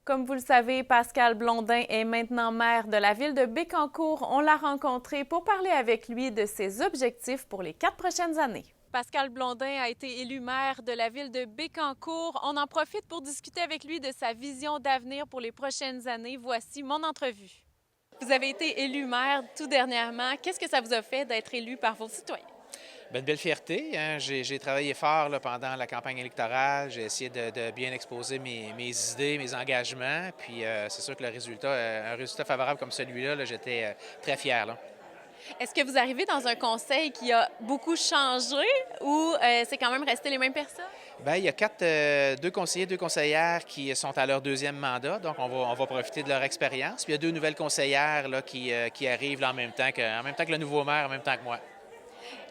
Comme vous le savez, Pascal Blondin est maintenant maire de la ville de Bécancour. On l'a rencontré pour parler avec lui de ses objectifs pour les 4 prochaines années. Pascal Blondin a été élu maire de la ville de Bécancour. On en profite pour discuter avec lui de sa vision d'avenir pour les prochaines années. Voici mon entrevue. Vous avez été élu maire tout dernièrement. Qu'est-ce que ça vous a fait d'être élu par vos citoyens? Bien, une belle fierté, hein. J'ai travaillé fort là, pendant la campagne électorale. J'ai essayé de bien exposer mes idées, mes engagements. Puis c'est sûr que le résultat, un résultat favorable comme celui-là, là, j'étais très fier, là. Est-ce que vous arrivez dans un conseil qui a beaucoup changé ou c'est quand même resté les mêmes personnes? Bien, il y a deux conseillers, deux conseillères qui sont à leur deuxième mandat, donc on va profiter de leur expérience. Puis il y a deux nouvelles conseillères là, qui arrivent là, en même temps que le nouveau maire, en même temps que moi.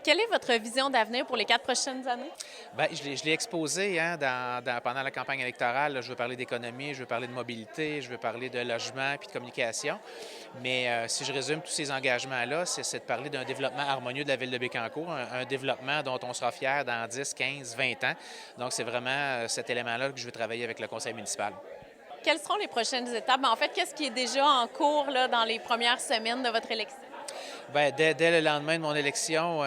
Quelle est votre vision d'avenir pour les 4 prochaines années? Bien, je l'ai exposé hein, pendant la campagne électorale. Là, je veux parler d'économie, je veux parler de mobilité, je veux parler de logement puis de communication. Mais si je résume tous ces engagements-là, c'est de parler d'un développement harmonieux de la ville de Bécancour, un développement dont on sera fier dans 10, 15, 20 ans. Donc, c'est vraiment cet élément-là que je veux travailler avec le conseil municipal. Quelles seront les prochaines étapes? En fait, qu'est-ce qui est déjà en cours là, dans les premières semaines de votre élection? Bien, dès le lendemain de mon élection,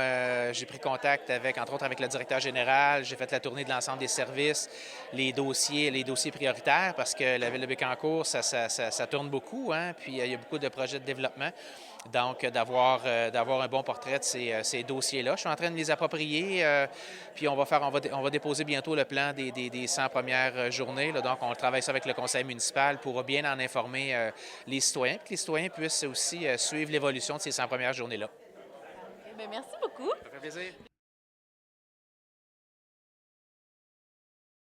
j'ai pris contact avec, entre autres, avec le directeur général. J'ai fait la tournée de l'ensemble des services, les dossiers prioritaires, parce que la ville de Bécancour, ça tourne beaucoup, hein, puis il y a beaucoup de projets de développement. Donc, d'avoir un bon portrait de ces dossiers-là. Je suis en train de les approprier, puis on va déposer bientôt le plan des 100 premières journées. Là. Donc, on travaille ça avec le conseil municipal pour bien en informer les citoyens, puis que les citoyens puissent aussi suivre l'évolution de ces 100 premières journées-là. Bien, merci beaucoup. Ça fait plaisir.